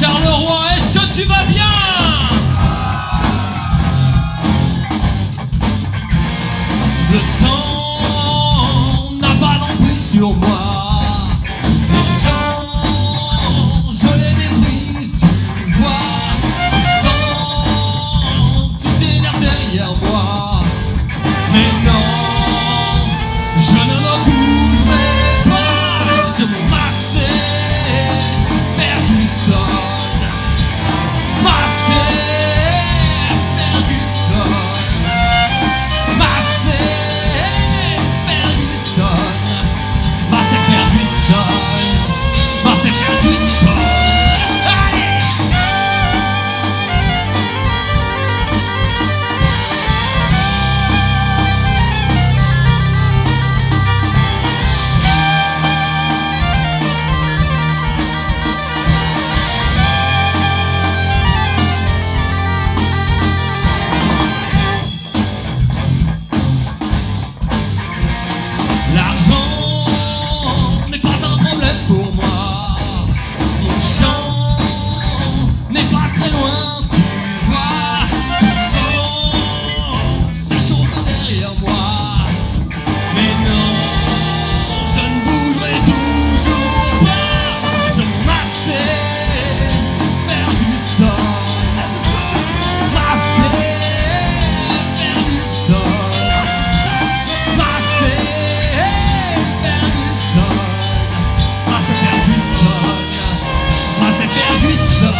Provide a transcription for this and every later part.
Charleroi, est-ce que tu vas bien? Le temps n'a pas d'emprise sur moi. Les gens, je les méprise, tu vois. Je sens, tu t'énerves derrière moi. Mais non, je ne me bougerai pas. Je me massé, Ferguson. Massé, Ferguson. Massé, Ferguson. Massé, Ferguson. Massé, Ferguson. Allez! L'argent n'est pas un problème pour moi. Mon champ n'est pas très loin, tu vois. Tout s'échauffe derrière moi. Mais non, je ne bougerai toujours pas. Je me massé, Ferguson. Massé, Ferguson. Massé, Ferguson. Massé, Ferguson. Massé, Ferguson.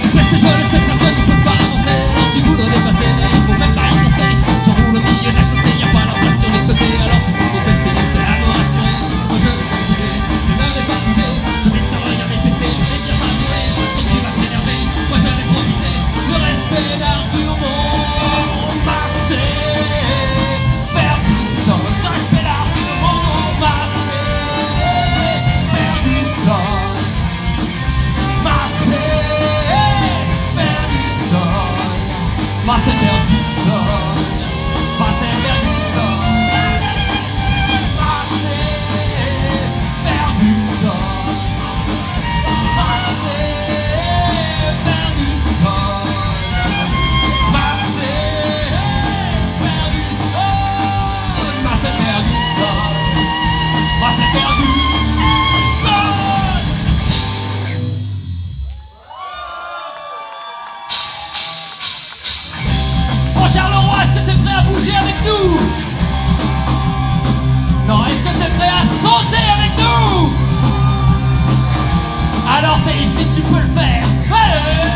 Tu passes tes jeux, c'est parce que tu peux pas avancer. Alors tu voudrais dépasser, mais il faut même pas y penser. J'enroule au milieu de la chaussée, y'a pas la place sur les côtés. Alors si tu peux baisser, c'est à me rassurer. Moi je vais continuer, je ne vais pas bouger. Je vais te regarder pester, je vais bien savourer. Quand tu vas t'énerver, moi je vais profiter. Je reste peinard sur mon massé, Ferguson. Je reste peinard sur mon massé, Ferguson. Massé, Ferguson. Massé, Ferguson. Massé, Ferguson. Massé, Ferguson. Massé, Ferguson. Massé, Ferguson. Massé, Ferguson. Massé, Ferguson. Oh Charleroi, est-ce que t'es prêt à bouger avec nous? Non, est-ce que t'es prêt à sauter avec nous? Alors c'est ici que tu peux le faire. Allez!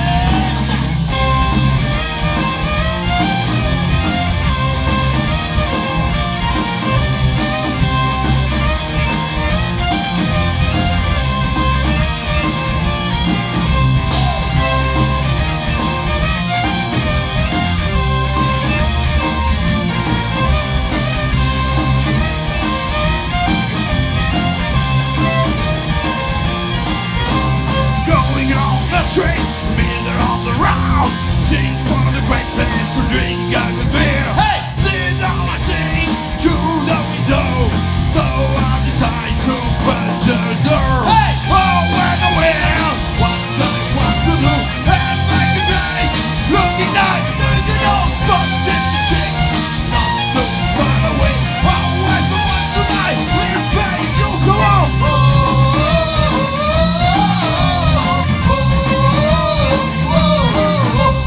Going on the street, beer on the round. Sing one of the great places to drink a good beer. Hey! Sit down I think through the window, so I decide to press the door. Hey! Oh, when I will, what do I want to do? And make a day, looking like but it's a chicks, not to run away. Oh, where's the one tonight? We're ready to go on.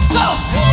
Saute!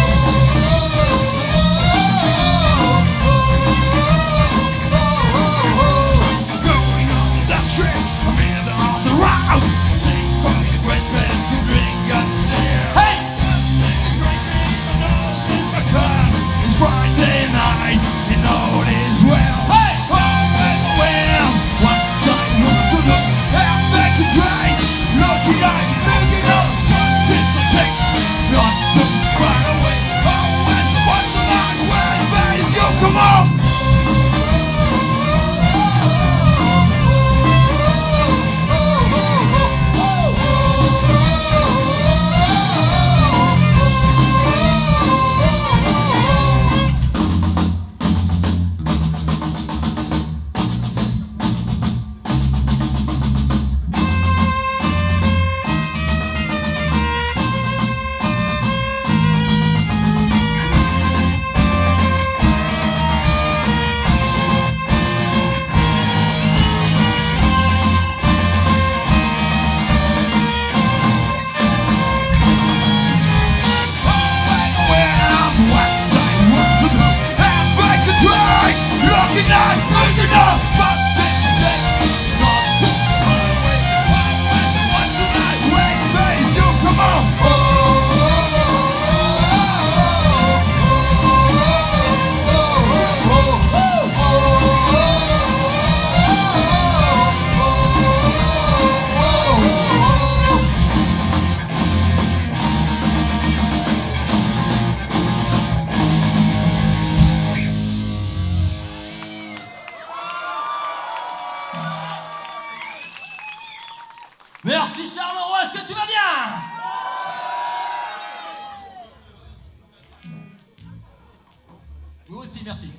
Merci Charleroi, est-ce que tu vas bien? Vous aussi, merci.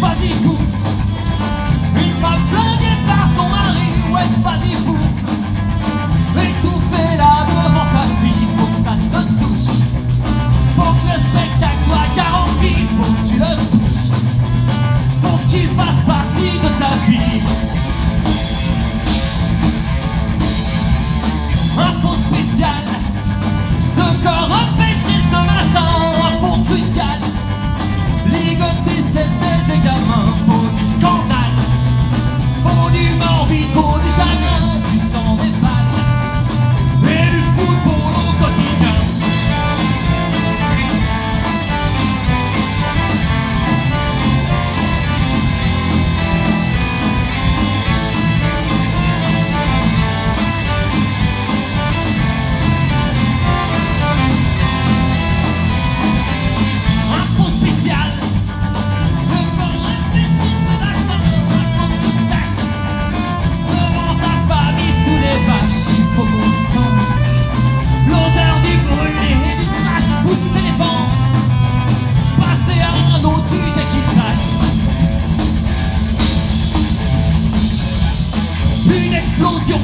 Vas-y bouffe, une femme flinguée par son mari, ouais vas-y bouffe, étouffée là devant sa fille, faut que ça te touche, faut que le spectacle soit garanti, faut que tu le touches, faut qu'il fasse partie de ta vie. Info spécial, de corps repêché ce matin, info crucial, ligoté c'était des gamins, faut du scandale, faut du morbide, faut du chagrin, du sang, des balles, et du football au quotidien. Info spéciale, il faut qu'on sente l'odeur du brûlé et du trash, booster les ventes, passer à un autre sujet qui trash. Une explosion,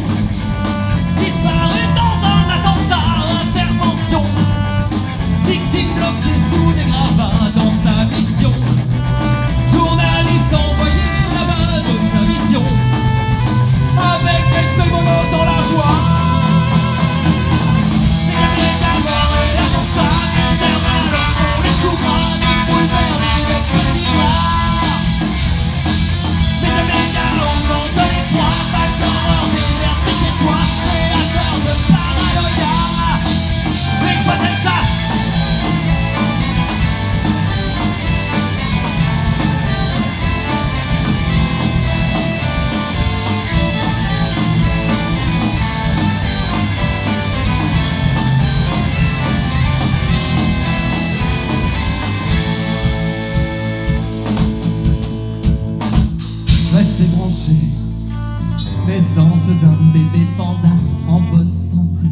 disparue dans un attentat, intervention, victime bloquée sous des gravats dans sa mission, journaliste envoyé là-bas donne sa mission, avec des feuilles mono dans la voix. Les gamins et la montagne, les hermanos, les choux-gras, les boules vertes, les petits rats. Mais de mes galons, de les poids, pas d'horreur, déversé chez toi, créateur de paranoïa. Mais toi t'aimes ça? Restez branchés, naissance d'un bébé panda en bonne santé.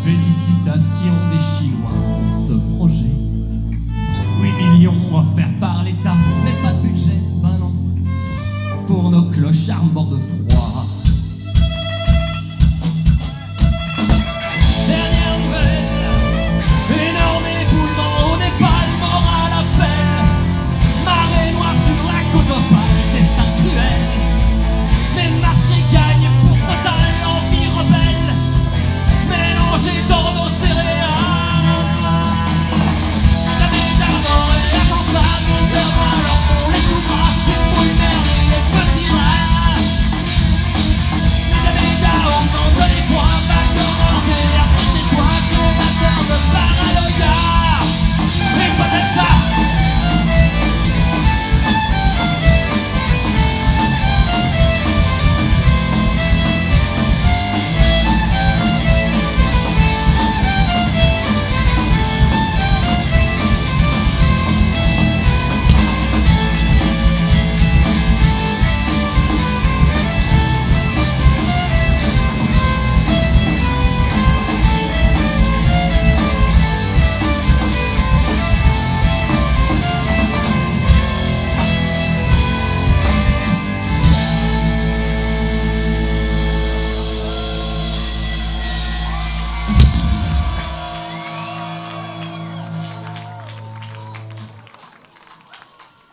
Félicitations des Chinois pour ce projet. 8 millions offerts par l'État, mais pas de budget, ben non, pour nos clochards morts de froid. Dernière nouvelle, énorme éboulement au Népal, mort à l'appel, marée noire sur la côte opale, destin cruel, mais le marché gagne pour Total, envie rebelle, mélangée dans nos céréales. La métamore et la campagne, nos heures alors on les choux-gras, les boules merdes et les petits rats. La métamore dans les poids, bac d'horreur, déversé chez toi, créateur de paranoïa. Et toi t'aimes ça?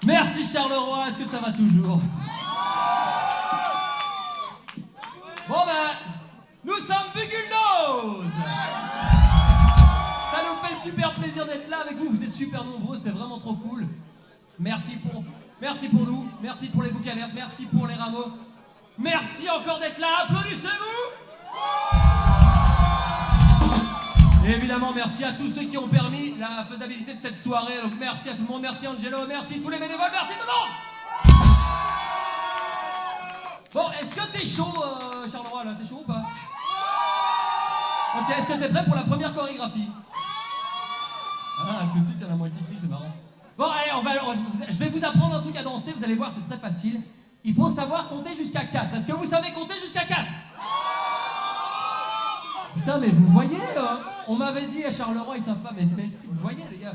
Merci Charleroi, est-ce que ça va toujours? Bon ben, nous sommes Bugulno. super plaisir d'être là avec vous. Vous êtes super nombreux, c'est vraiment trop cool. Merci pour nous, merci pour les boucaners, merci pour les rameaux. Merci encore d'être là, applaudissez-vous. Et évidemment, merci à tous ceux qui ont permis la faisabilité de cette soirée. Donc merci à tout le monde, merci Angelo, merci tous les bénévoles, merci tout le monde. Bon, est-ce que t'es chaud, Charleroi, là? T'es chaud ou pas? Ok, est-ce que t'es prêt pour la première chorégraphie? Ah, tout de suite, t'as la moitié cri, c'est marrant. Bon, allez, je vais vous apprendre un truc à danser, vous allez voir, c'est très facile. Il faut savoir compter jusqu'à 4. Est-ce que vous savez compter jusqu'à 4? Putain, mais vous voyez, on m'avait dit à Charleroi, ils savent pas, mais vous voyez, les gars.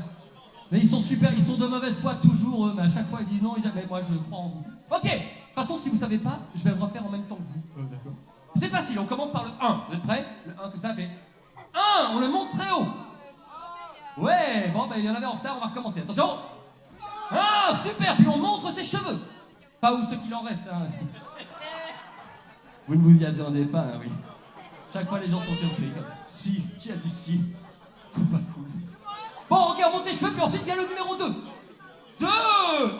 Mais ils sont super, ils sont de mauvaise foi toujours, eux, mais à chaque fois ils disent non, mais moi je crois en vous. Ok, de toute façon, si vous savez pas, je vais le refaire en même temps que vous. D'accord. C'est facile, on commence par le 1. Vous êtes prêts? Le 1, c'est ça, fait 1, on le monte très haut. Ouais, bon, ben il y en avait en retard, on va recommencer. Attention. Ah, super, puis on montre ses cheveux. Pas où ce qu'il en reste, hein. Vous ne vous y attendez pas, hein, oui. Chaque fois, les gens sont surpris. Si, qui a dit si? C'est pas cool. Bon, ok, on monte les cheveux, puis ensuite vient le numéro 2. 2.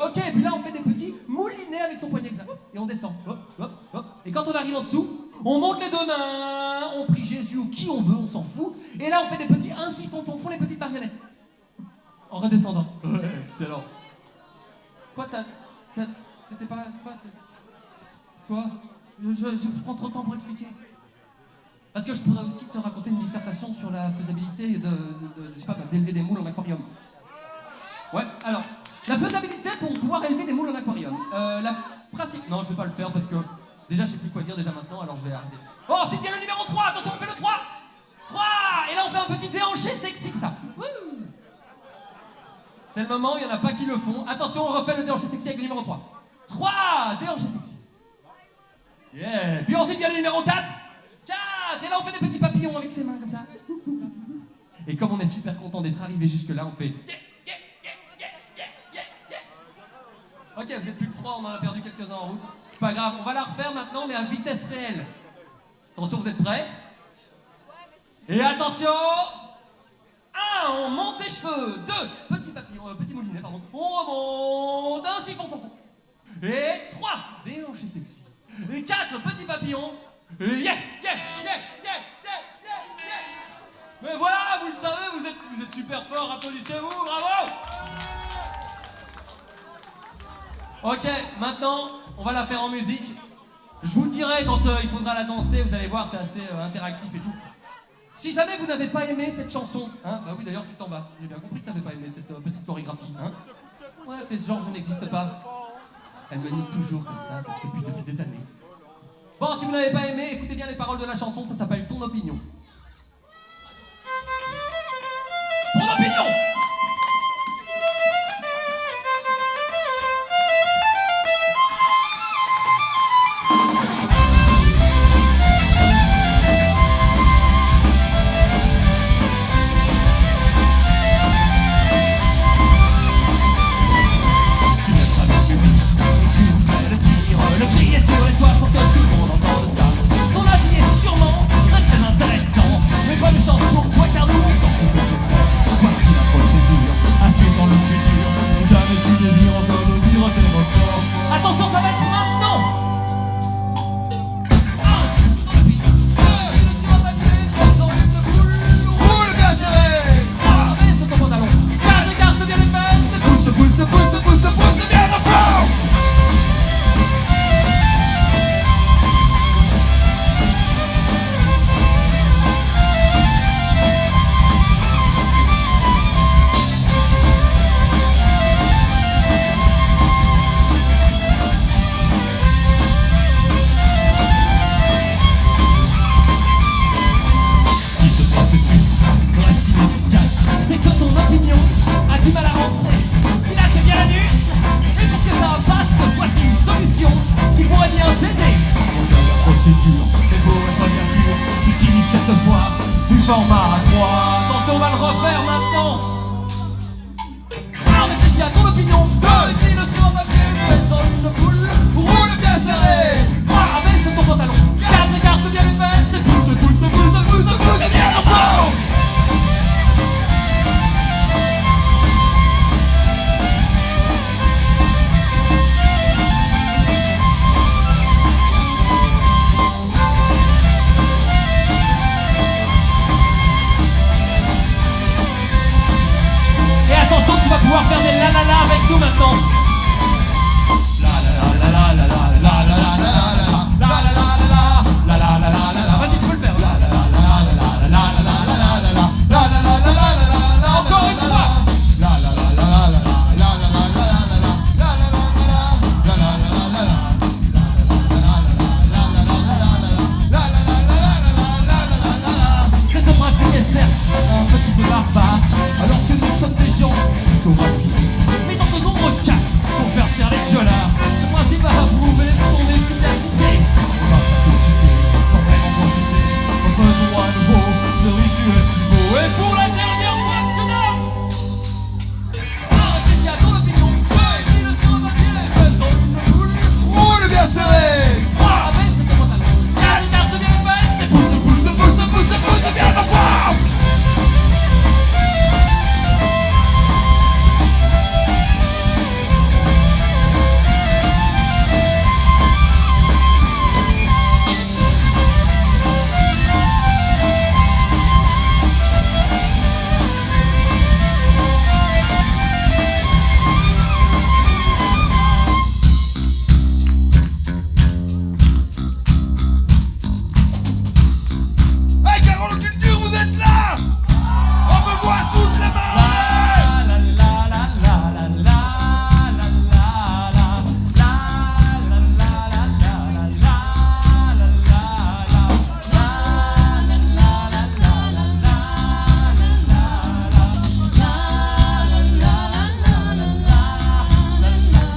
Ok, puis là, on fait des petits moulinets avec son poignet. Et on descend. Hop, hop, hop. Et quand on arrive en dessous, on monte les deux mains, on prie Jésus ou qui on veut, on s'en fout. Et là, on fait des petits ainsi, font les petites marionnettes. En redescendant. Ouais, excellent. Quoi, t'étais pas... Quoi? Je prends trop de temps pour expliquer. Parce que je pourrais aussi te raconter une dissertation sur la faisabilité je sais pas, d'élever des moules en aquarium. Ouais, alors, la faisabilité pour pouvoir élever des moules en aquarium. Non, je vais pas le faire parce que déjà je sais plus quoi dire déjà maintenant, alors je vais arrêter. Oh, ensuite vient le numéro 3, attention, on fait le 3. 3, et là on fait un petit déhanché sexy comme ça. Wouh. C'est le moment, il n'y en a pas qui le font. Attention, on refait le déhanché sexy avec le numéro 3. 3, déhanché sexy. Yeah. Puis ensuite vient le numéro 4. 4, et là on fait des petits papillons avec ses mains comme ça. Et comme on est super content d'être arrivé jusque là, on fait Ok, vous êtes plus que 3, on en a perdu quelques-uns en route. Pas grave, on va la refaire maintenant, mais à vitesse réelle. Attention, vous êtes prêts? Et attention! 1, on monte ses cheveux. 2, petit papillon, petit moulinet, pardon. On remonte, ainsi, fond. Et 3, déhanché sexy. Et 4, petit papillon. Yeah. Mais voilà, vous le savez, vous êtes super fort, applaudissez-vous, bravo! Ok, maintenant, on va la faire en musique. Je vous dirai quand il faudra la danser, vous allez voir, c'est assez interactif et tout. Si jamais vous n'avez pas aimé cette chanson, hein, bah oui d'ailleurs tu t'en vas, j'ai bien compris que tu n'avais pas aimé cette petite chorégraphie, hein. Ouais, fais ce genre, je n'existe pas. Elle me nie toujours comme ça depuis des années. Bon, si vous n'avez pas aimé, écoutez bien les paroles de la chanson, ça s'appelle Ton opinion. Ton opinion! Le crier sur les toits pour que tout le monde entende ça. Ton avis est sûrement très intéressant, mais pas de chance pour toi car nous on s'en fout. Voici la procédure à suivre dans le futur. Si jamais tu désires encore nous dire tes ressorts, attention, ça va être maintenant. 1, ton opinion. 2, il sur un papier, faisant une boule. Boule bien serrée. 3, baisse ton pantalon. 4, écarte bien les fesses. Pousse bien le front. Reste inefficace, c'est que ton opinion a du mal à rentrer. Tu lattes bien l'anus, et pour que ça passe, voici une solution qui pourrait bien t'aider. On va faire la procédure, mais pour être bien sûr, utilise cette fois du format à 3. Attention, on va le refaire maintenant. Alors réfléchis à ton opinion. 2, écris-le sur un papier, faisant une boule. Roule bien serré. 3, baisse ton pantalon. 4, écarte bien les fesses. Pousse bien le fond. maintenant. Vas-y, tu peux le faire. Encore une fois. Cette pratique est certes un petit peu barbare, alors que nous sommes des gens plutôt raffinés, mais dans de nombreux cas pour faire taire les gueulards. Ce principe a prouvé son efficacité. On va pas s'occuper sans vraiment profiter. Pas besoin de mots, ce rituel si beau. Et pour la dernière fois, monsieur dame, pas réfléchir à ton opinion. Écris-le sur un papier, faisons une boule. Roule bien serré. Ah, mais c'est comme un talent. Y'a une carte bien épaisse, c'est pousse, pousse, pousse, pousse, pousse bien ma foi. Hey, Carole Culture, vous êtes là? On me voit toutes les mains.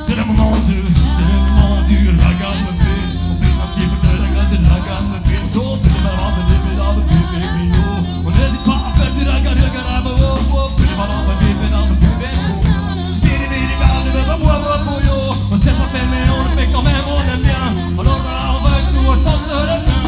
C'est le moment du la gamme B. On fait un petit peu de la gamme B. On n'hésite pas à faire du la gamme B. On sait pas faire mais on le fait quand même, on aime bien. Alors là on va avec nous, on chante le bien.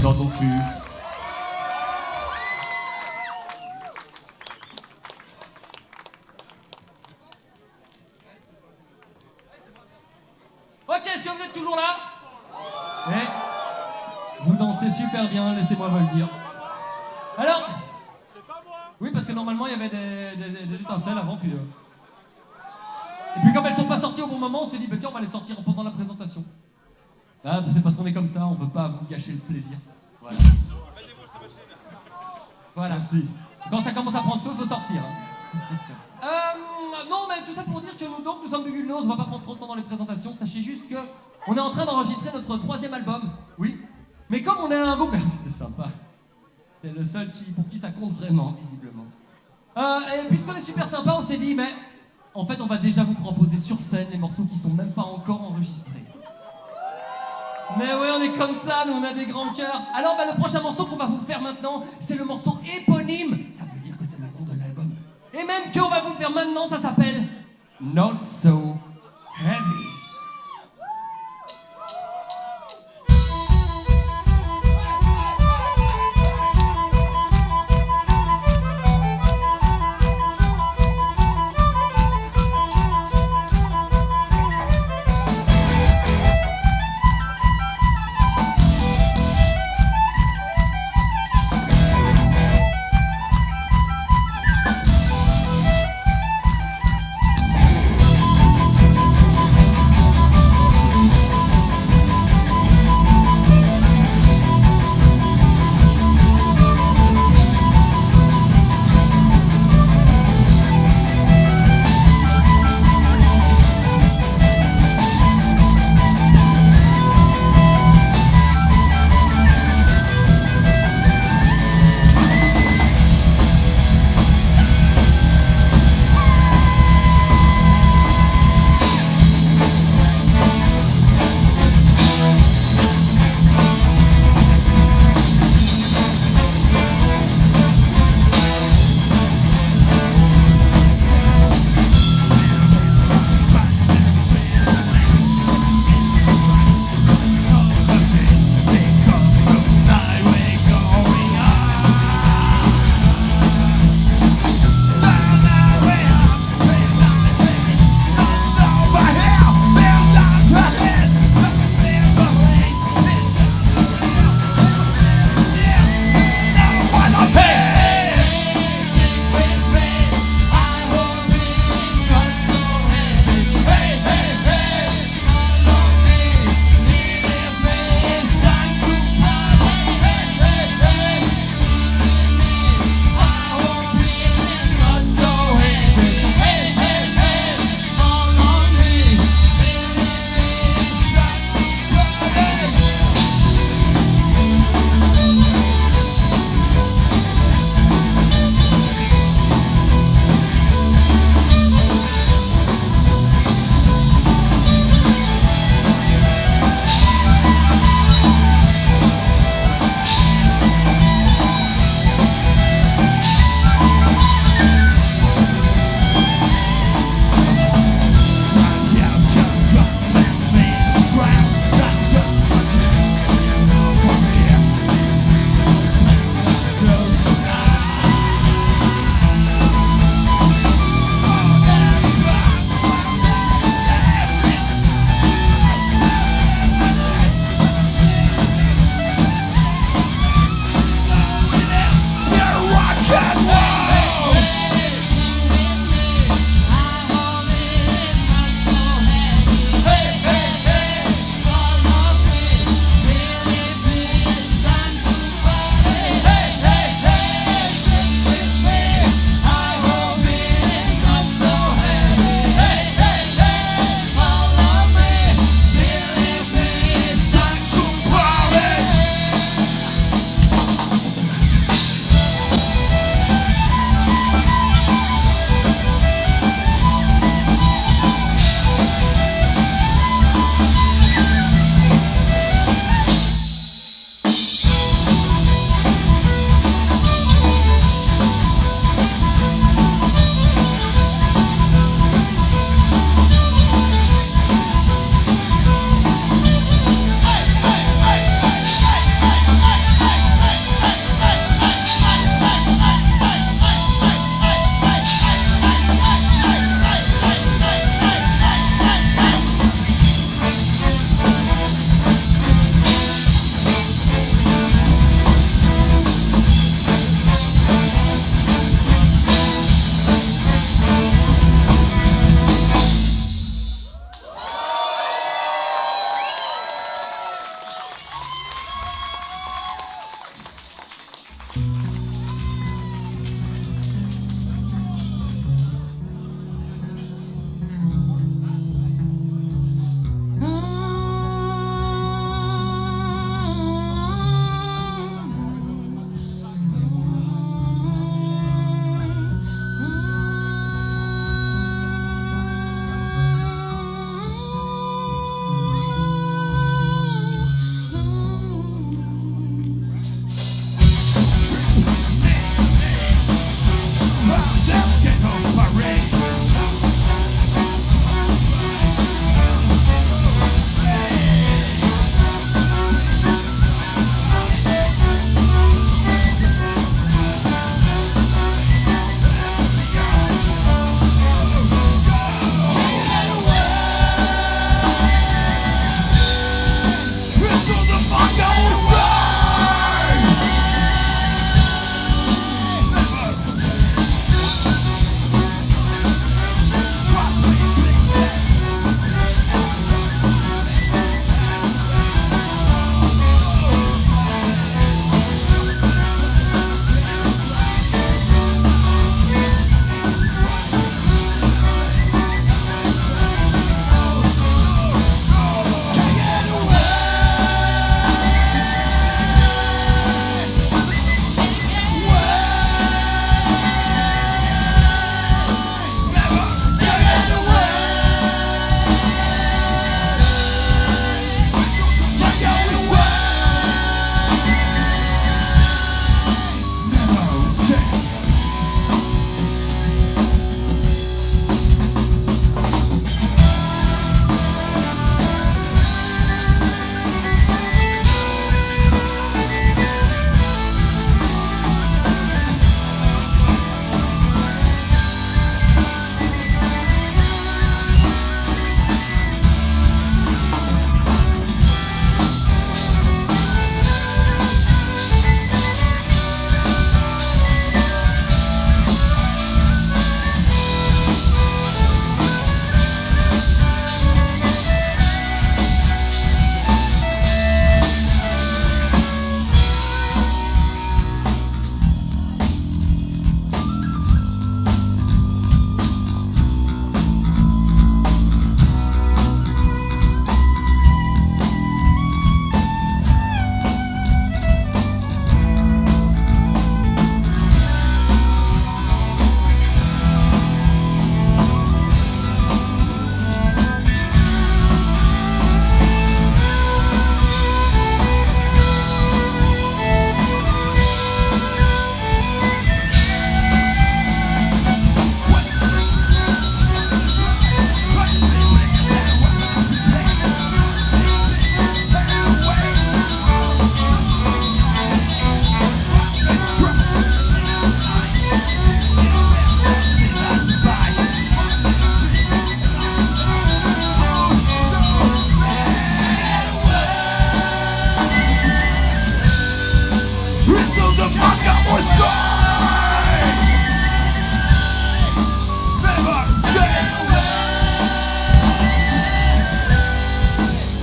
Dans ton cul. Ok, si vous êtes toujours là, vous dansez super bien, laissez-moi vous le dire. Alors, oui, parce que normalement il y avait des étincelles avant, puis et puis comme elles sont pas sorties au bon moment, on s'est dit bah tiens on va les sortir pendant la présentation. Ah, c'est parce qu'on est comme ça, on veut pas vous gâcher le plaisir. Voilà. Voilà. Merci. Quand ça commence à prendre feu, faut sortir. Non, mais tout ça pour dire que nous sommes de Gulnos, on va pas prendre trop de temps dans les présentations. Sachez juste que on est en train d'enregistrer notre 3e album. Oui. Mais comme on est un groupe, c'était sympa. C'est le seul pour qui ça compte vraiment, visiblement. Et puisqu'on est super sympa, on s'est dit, mais en fait, on va déjà vous proposer sur scène les morceaux qui sont même pas encore enregistrés. Mais ouais, on est comme ça, nous on a des grands cœurs. Alors le prochain morceau qu'on va vous faire maintenant, c'est le morceau éponyme. Ça veut dire que c'est le nom de l'album. Et même qu'on va vous faire maintenant, ça s'appelle Not So Heavy. Just get on parade.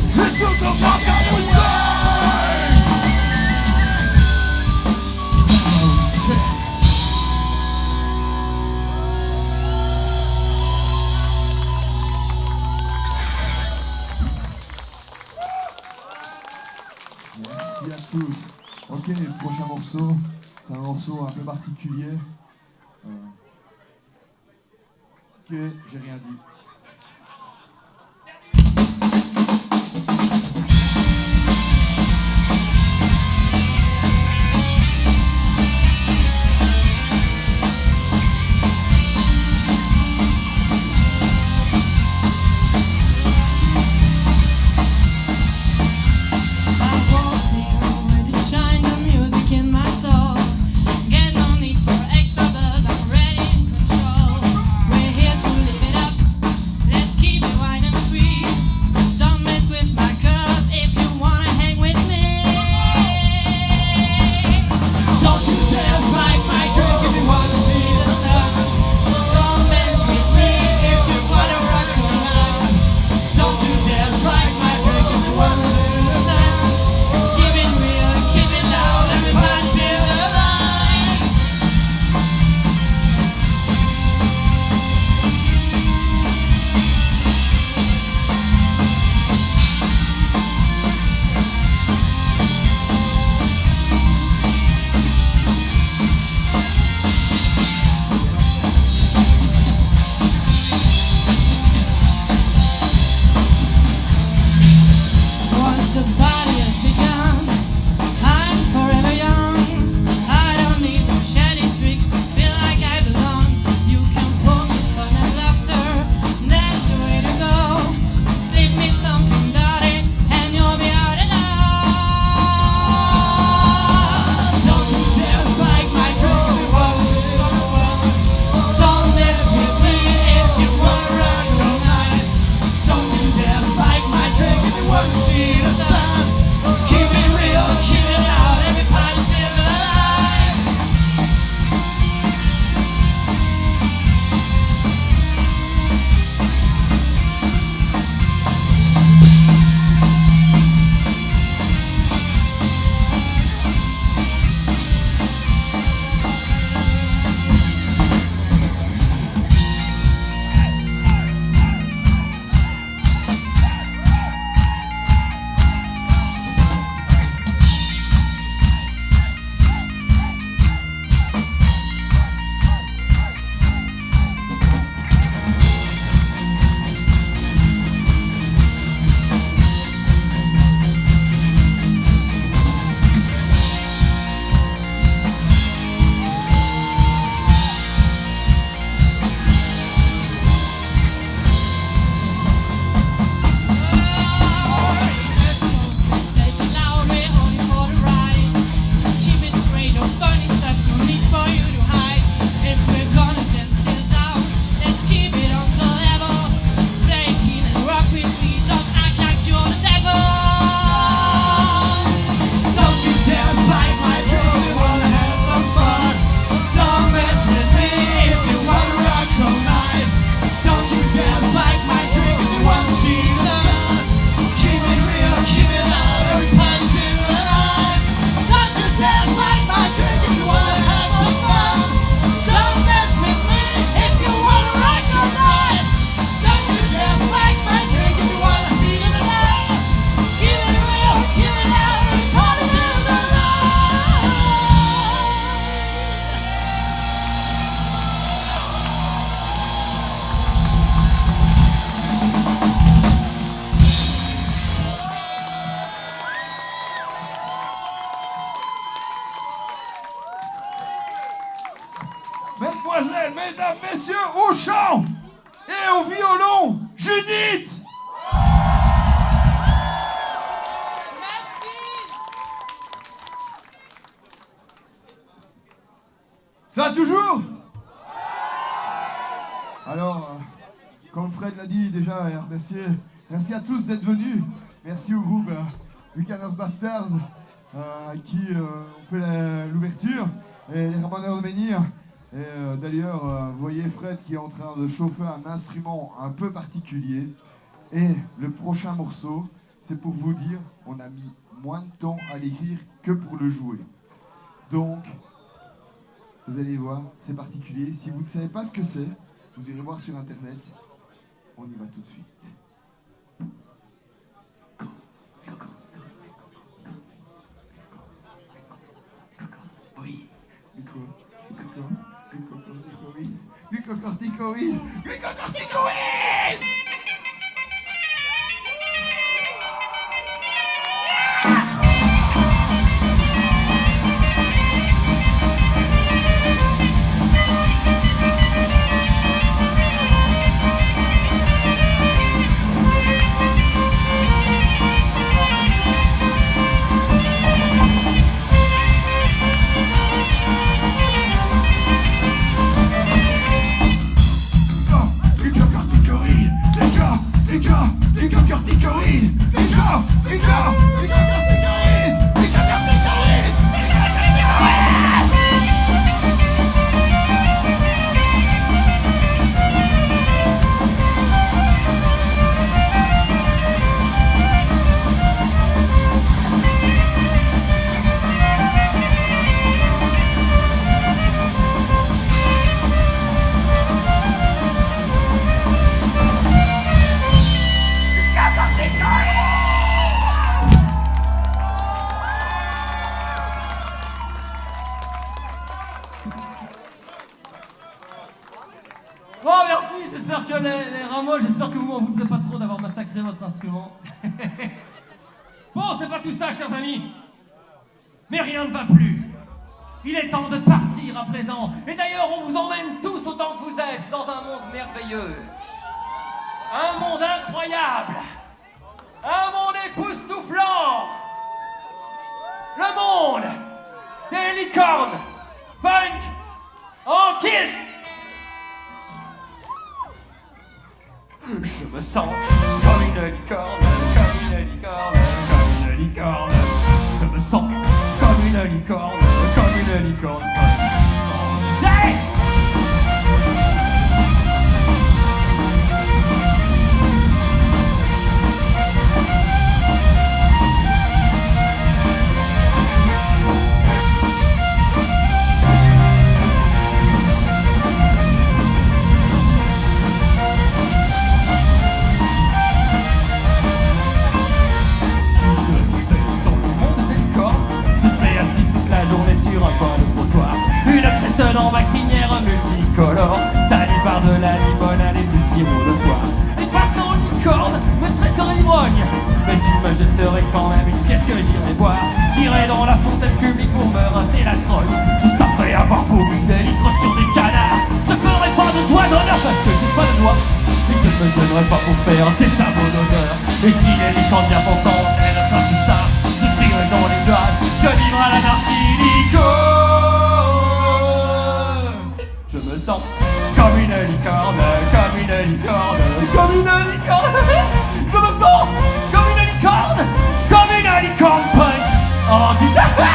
Until the fuck I was Merci à tous. Ok, le prochain morceau, c'est un morceau un peu particulier. Ok, j'ai rien dit. Get no need for extra buzz, I'm ready in control. We're here to live it up. mesdemoiselles, mesdames, messieurs, au chant et au violon, Judith. Ça toujours? Alors, comme Fred l'a dit déjà, et merci à tous d'être venus. Merci au groupe Buccaneers Bastards qui ont fait l'ouverture, et les Ramoneurs de Menhir. Et d'ailleurs, vous voyez Fred qui est en train de chauffer un instrument un peu particulier. Et le prochain morceau, c'est pour vous dire, on a mis moins de temps à l'écrire que pour le jouer. Donc, vous allez voir, c'est particulier. Si vous ne savez pas ce que c'est, vous irez voir sur internet. On y va tout de suite. Glucocorticoïdes. Bon, merci, j'espère que les Rameaux, j'espère que vous m'en voudrez pas trop d'avoir massacré votre instrument. Bon, c'est pas tout ça, chers amis. Mais rien ne va plus. Il est temps de partir à présent. Et d'ailleurs, on vous emmène tous autant que vous êtes dans un monde merveilleux. Un monde incroyable. Un monde époustouflant. Le monde des licornes. Punk en kilt. Je me sens comme une licorne, comme une licorne, comme une licorne. Je me sens comme une licorne, comme une licorne, comme une licorne. Dans ma crinière multicolore, salie par de la limonade et du sirop de poire. Les passants licornes me traiteraient d'ivrogne, mais ils me jetteraient quand même une pièce que j'irai boire. J'irai dans la fontaine publique pour me rincer la trogne, juste après avoir vomi des litres sur des canards. Je ferai pas de doigt d'honneur parce que j'ai pas de doigt, mais je me gênerai pas pour faire des sabots d'honneur. Et si les licornes bien pensants n'aiment pas tout ça, je crierai dans les blagues que vivra l'anarchie licorne. Je me sens comme une licorne, comme une licorne, comme une licorne. Je me sens comme une licorne punk en guitare.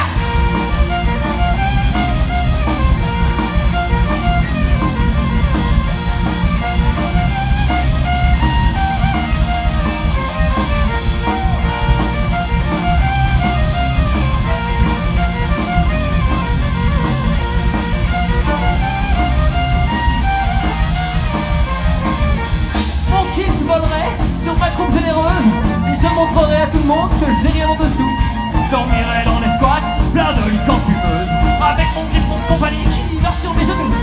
Sur ma coupe généreuse, et je montrerai à tout le monde que j'ai rien en dessous. Je dormirai dans les squats, plein de licornes fumeuses, avec mon griffon de compagnie qui dort sur mes genoux.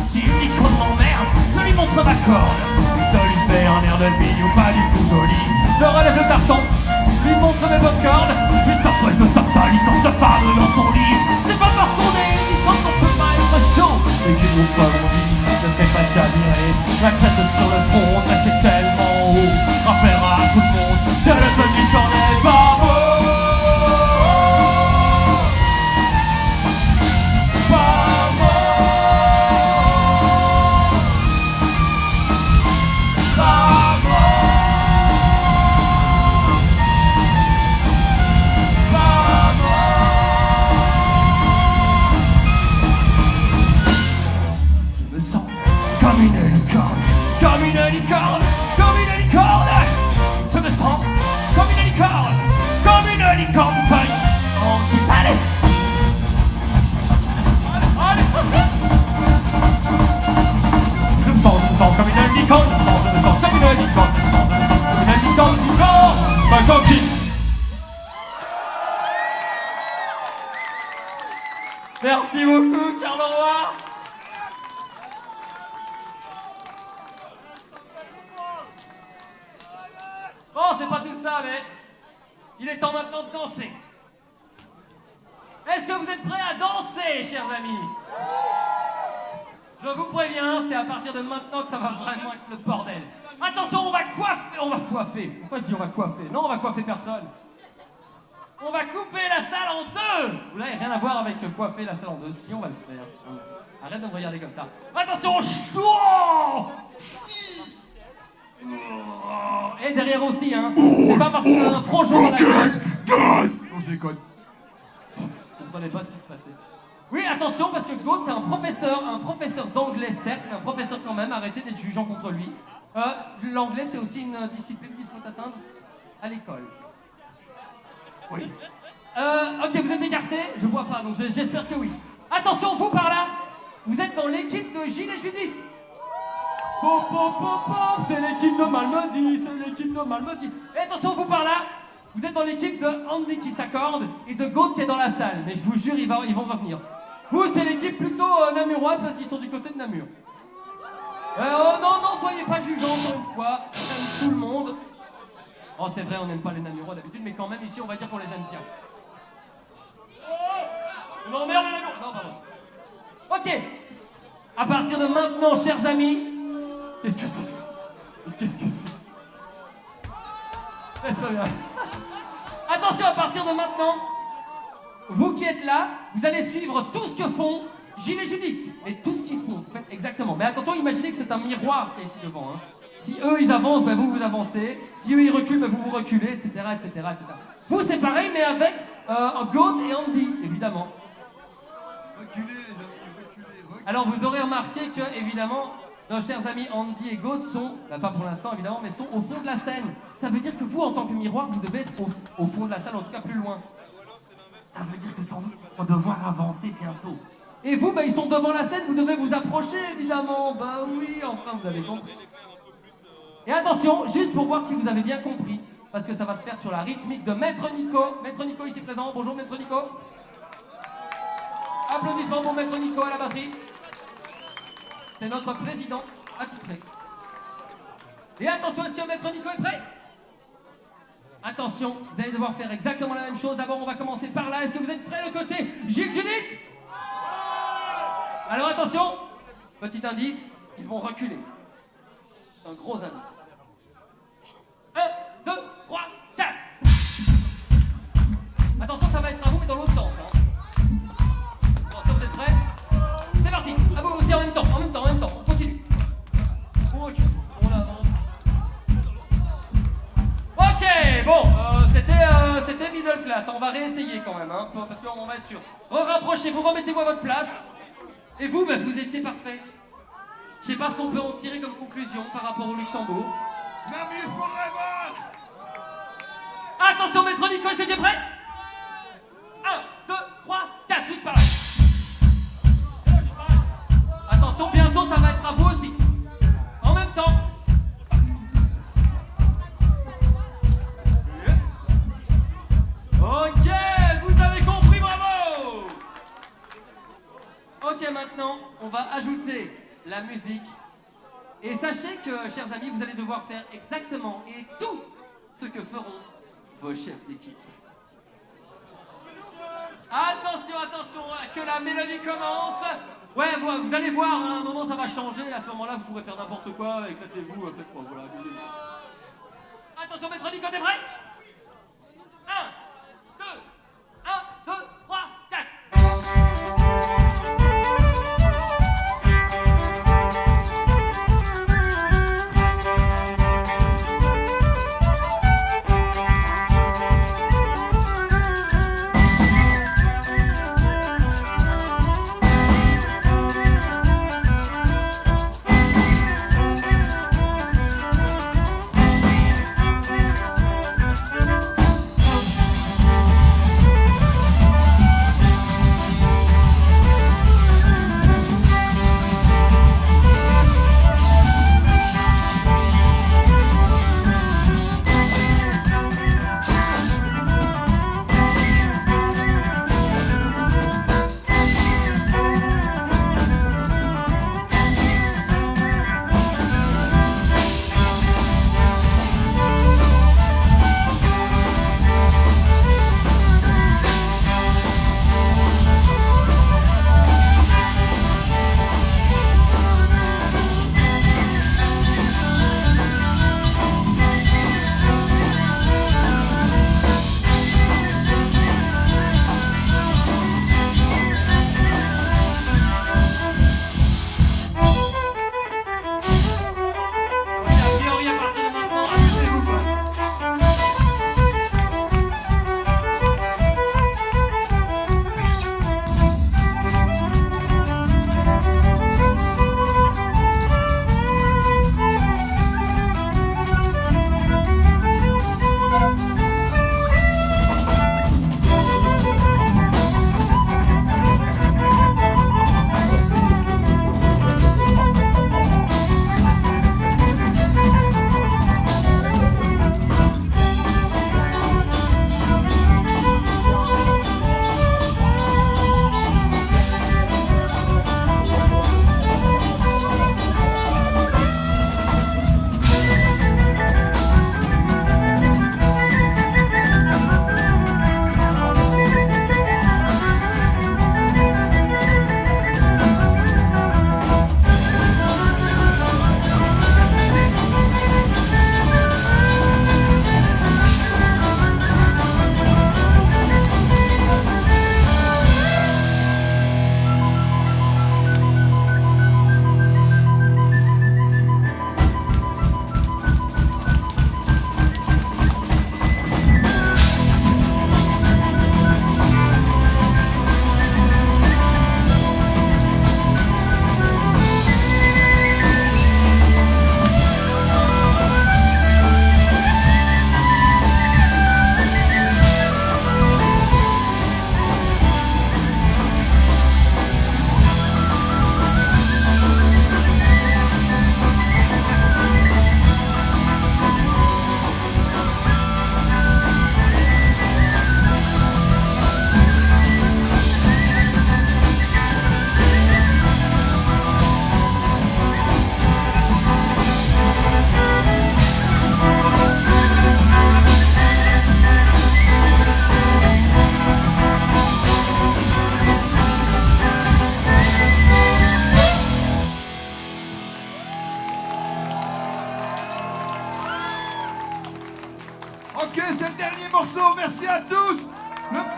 Si une licorne m'emmerde, je lui montre ma corde, et je lui fais un air de bignou pas du tout joli. Je relève le carton, lui montre mes bonnes cordes, juste après je me tape sa licorne de femme dans son lit. C'est pas parce qu'on est une licorne qu'on peut pas être chaud, et qu'il nous pas mon vie. Merci beaucoup, Charleroi. Bon, c'est pas tout ça, mais il est temps maintenant de danser. Est-ce que vous êtes prêts à danser, chers amis? Je vous préviens, c'est à partir de maintenant que ça va vraiment être le bordel. Attention, on va coiffer. Pourquoi je dis on va coiffer? Non, on va coiffer personne. On va couper la salle en deux. Vous n'avez rien à voir avec coiffer la salle en deux. Si, on va le faire. Arrête de me regarder comme ça. Attention, chaud. Et derrière aussi, hein. C'est pas parce qu'on a un projet dans la gueule. Non, je déconne. Je comprenais pas ce qui se passait. Oui, attention, parce que Gaud, c'est un professeur d'anglais, certes, mais un professeur quand même. Arrêtez d'être jugeant contre lui. L'anglais, c'est aussi une discipline qu'il faut atteindre à l'école. Oui. Ok, vous êtes écartés? Je vois pas, donc j'espère que oui. Attention, vous par là, vous êtes dans l'équipe de Gilles et Judith. Pop, pop, pop, pop, c'est l'équipe de Malmedy, c'est l'équipe de Malmedy. Et attention, vous par là, vous êtes dans l'équipe de Andy qui s'accorde et de Gaud qui est dans la salle. Mais je vous jure, ils vont revenir. Vous, c'est l'équipe plutôt namuroise parce qu'ils sont du côté de Namur. Oh non, soyez pas jugeants encore une fois, on aime tout le monde. Oh, c'est vrai, on n'aime pas les Namurois d'habitude, mais quand même, ici, on va dire qu'on les aime bien. On emmerde les Namurois. Non, pardon. Ok. À partir de maintenant, chers amis, qu'est-ce que c'est que ça? Qu'est-ce que c'est que ça? C'est très bien. Attention, à partir de maintenant, vous qui êtes là, vous allez suivre tout ce que font Gilles et Judith. Et tout ce qu'ils font, vous faites exactement. Mais attention, imaginez que c'est un miroir qui est ici devant, hein. Si eux ils avancent, ben vous avancez. Si eux ils reculent, ben vous reculez, etc., etc., etc. Vous c'est pareil, mais avec Gaud et Andy, évidemment. Reculez, les amis, reculez. Alors vous aurez remarqué que, évidemment, nos chers amis Andy et Gaud sont, ben pas pour l'instant évidemment, mais sont au fond de la scène. Ça veut dire que vous, en tant que miroir, vous devez être au fond de la salle, en tout cas plus loin. Ça veut dire que sans doute, on va devoir avancer bientôt. Et vous, ben ils sont devant la scène, vous devez vous approcher, évidemment. Bah oui, enfin, vous avez compris. Et attention, juste pour voir si vous avez bien compris, parce que ça va se faire sur la rythmique de Maître Nico. Maître Nico ici présent, bonjour Maître Nico. Applaudissements pour Maître Nico à la batterie. C'est notre président attitré. Et attention, est-ce que Maître Nico est prêt? Attention, vous allez devoir faire exactement la même chose. D'abord, on va commencer par là. Est-ce que vous êtes prêts de côté Gilles Judith? Alors attention, petit indice, ils vont reculer. Un gros indice. 1, 2, 3, 4. Attention, ça va être à vous, mais dans l'autre sens. Hein. Attention, vous êtes prêts? C'est parti. À vous aussi en même temps. On continue. On recule. On avance. Ok, bon, c'était middle class. On va réessayer quand même, hein, parce qu'on va être sûr. Rapprochez-vous, remettez-vous à votre place. Et vous, ben, vous étiez parfait. Je sais pas ce qu'on peut en tirer comme conclusion par rapport au Luxembourg. Namur forever! Attention, Maître Nico, est-ce que tu es prêt? 1, 2, 3, 4, juste par là. Attention, bientôt ça va être à vous aussi. En même temps. Ok, vous avez compris, bravo! Ok, maintenant, on va ajouter la musique. Et sachez que, chers amis, vous allez devoir faire exactement et tout ce que feront vos chefs d'équipe. Attention, que la mélodie commence. Ouais, vous allez voir, hein, à un moment ça va changer. À ce moment-là, vous pourrez faire n'importe quoi. Éclatez-vous, faites quoi, voilà, amusez-vous. Attention, Maître Nico, t'es prêt? 1, 2, 1, 2, 3, 4.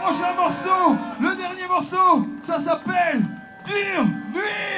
prochain morceau, le dernier morceau, ça s'appelle Dire Nuit.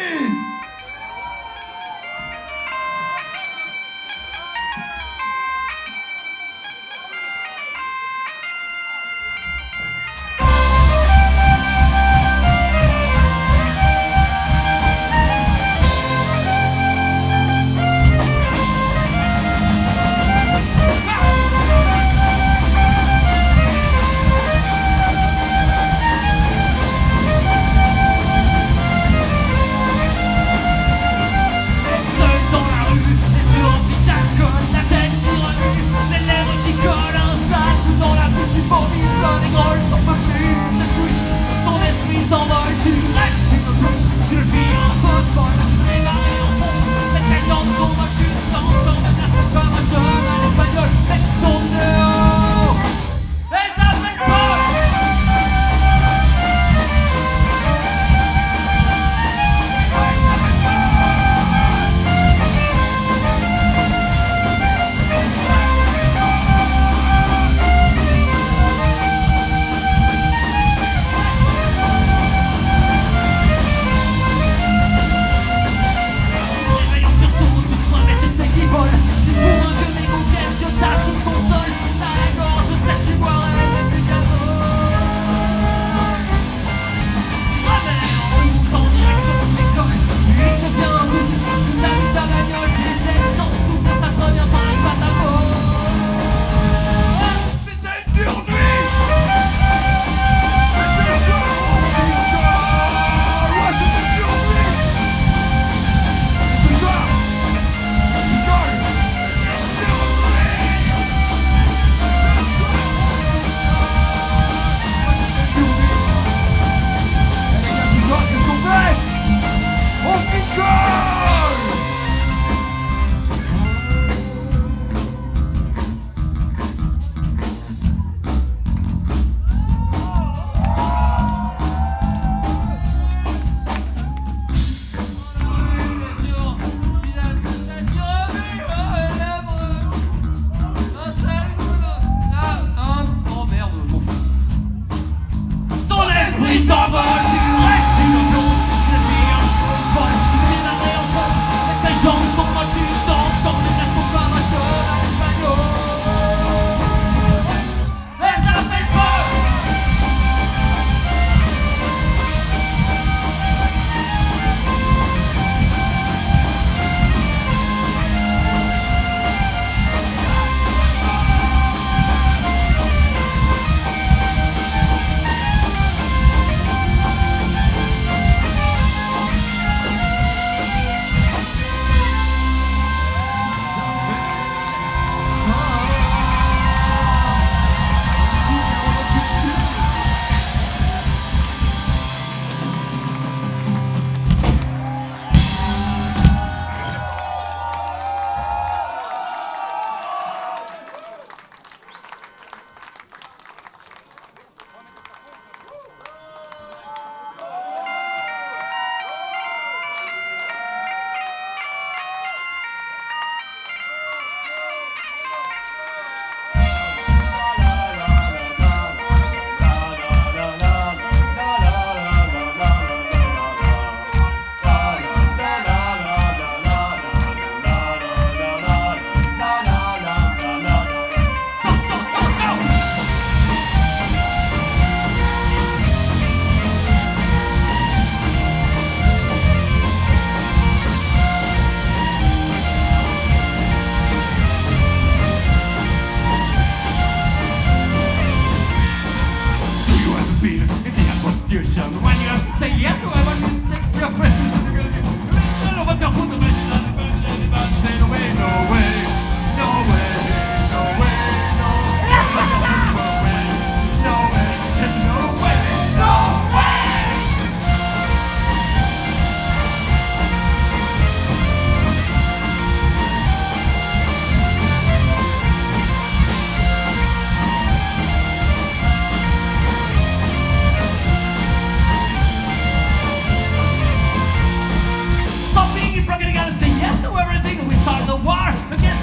Against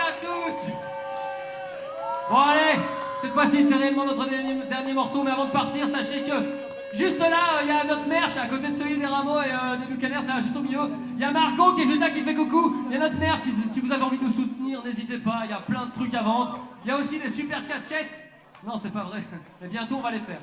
à tous. Bon allez, cette fois-ci c'est réellement notre dernier morceau, mais avant de partir, sachez que juste là, il y a notre merch à côté de celui des Rameaux et des Buccaneers, là juste au milieu. Il y a Marco qui est juste là qui fait coucou. Il y a notre merch, si vous avez envie de nous soutenir, n'hésitez pas, il y a plein de trucs à vendre. Il y a aussi des super casquettes. Non, c'est pas vrai, mais bientôt on va les faire.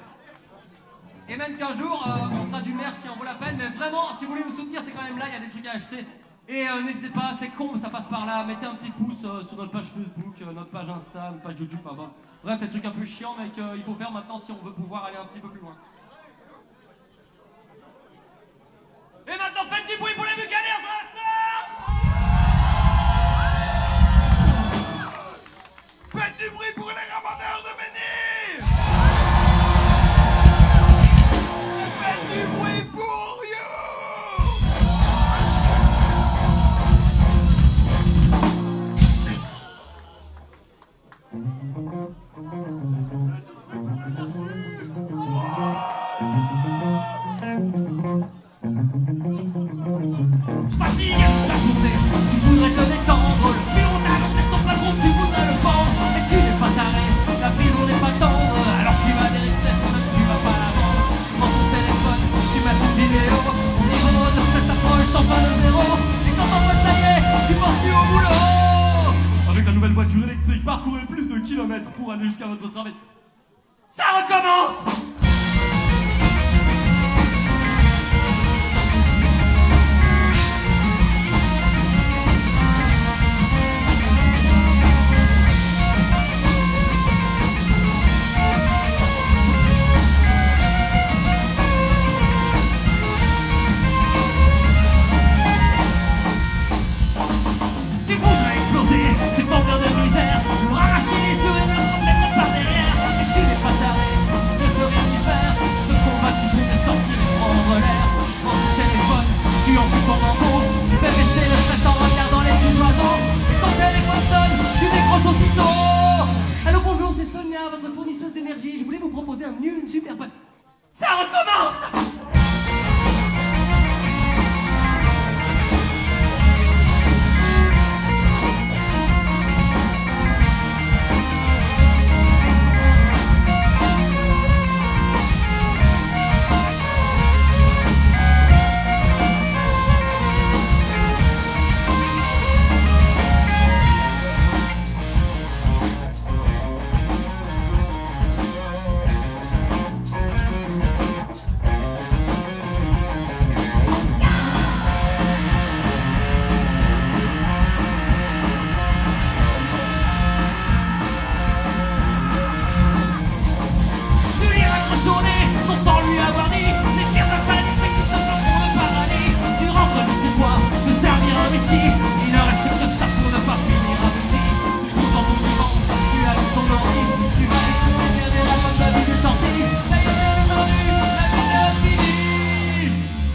Et même qu'un jour, on fera du merch qui en vaut la peine, mais vraiment, si vous voulez nous soutenir, c'est quand même là, il y a des trucs à acheter. Et n'hésitez pas, c'est con, mais ça passe par là. Mettez un petit pouce sur notre page Facebook, notre page Insta, notre page YouTube, enfin bon. Bref, des trucs un peu chiants, mais qu'il faut faire maintenant si on veut pouvoir aller un petit peu plus loin. Et maintenant, faites du bruit pour les Buccaneers, Faites du bruit pour les ramoneurs de Menhir. Faites du bruit pour you. Fatigue ta journée, tu voudrais te détendre. Le plus long talon de ton patron, tu voudrais le pendre. Mais tu n'es pas taré, la prison n'est pas tendre. Alors tu vas des respects, même tu vas pas la vendre. Tu prends ton téléphone, tu mets une vidéo. Ton niveau de stress approche sans fin de zéro. Et quand on voit ça y est, tu penses plus au boulot. Avec la nouvelle voiture électrique, parcourez plus de kilomètres pour aller jusqu'à votre travail. Ça recommence. C'est pas bien de misère, nous arracher les yeux et nous mettre par derrière. Et tu n'es pas taré, tu ne peux rien y faire. Ce combat tu peux te sortir et prendre l'air. Tu prends ton téléphone, tu enfuis ton manteau. Tu fais baisser le stress en regardant les petits oiseaux. Et ton téléphone sonne, tu décroches aussitôt. Allô bonjour, c'est Sonia, votre fournisseuse d'énergie. Je voulais vous proposer une super bonne... Ça recommence.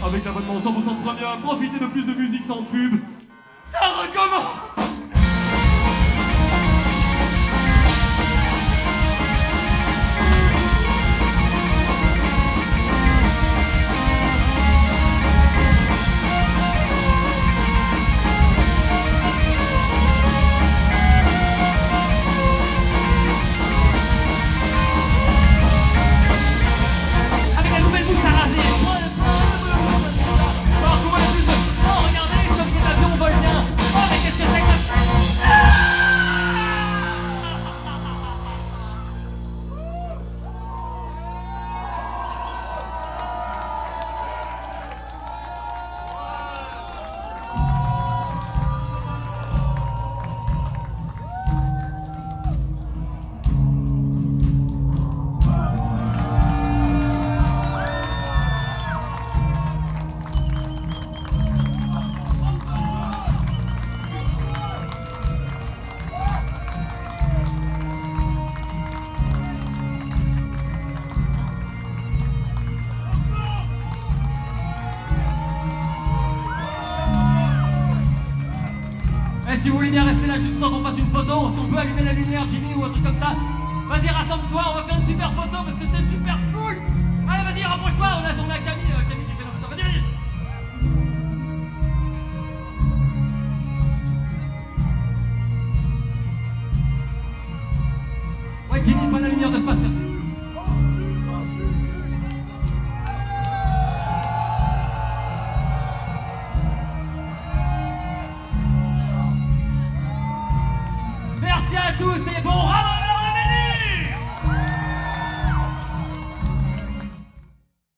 Avec l'abonnement 100% premium, profitez de plus de musique sans pub. Ça recommence. Avec la nouvelle mousse à raser. Si vous voulez bien rester là juste pour qu'on fasse une photo, si on peut allumer la lumière, Jimmy, ou un truc comme ça, vas-y, rassemble-toi, on va faire une super photo parce que c'était super cool. Allez, vas-y, rapproche-toi, on a Camille, Camille qui fait la photo, vas-y. regard de face, merci. Merci à tous et bon ramadan.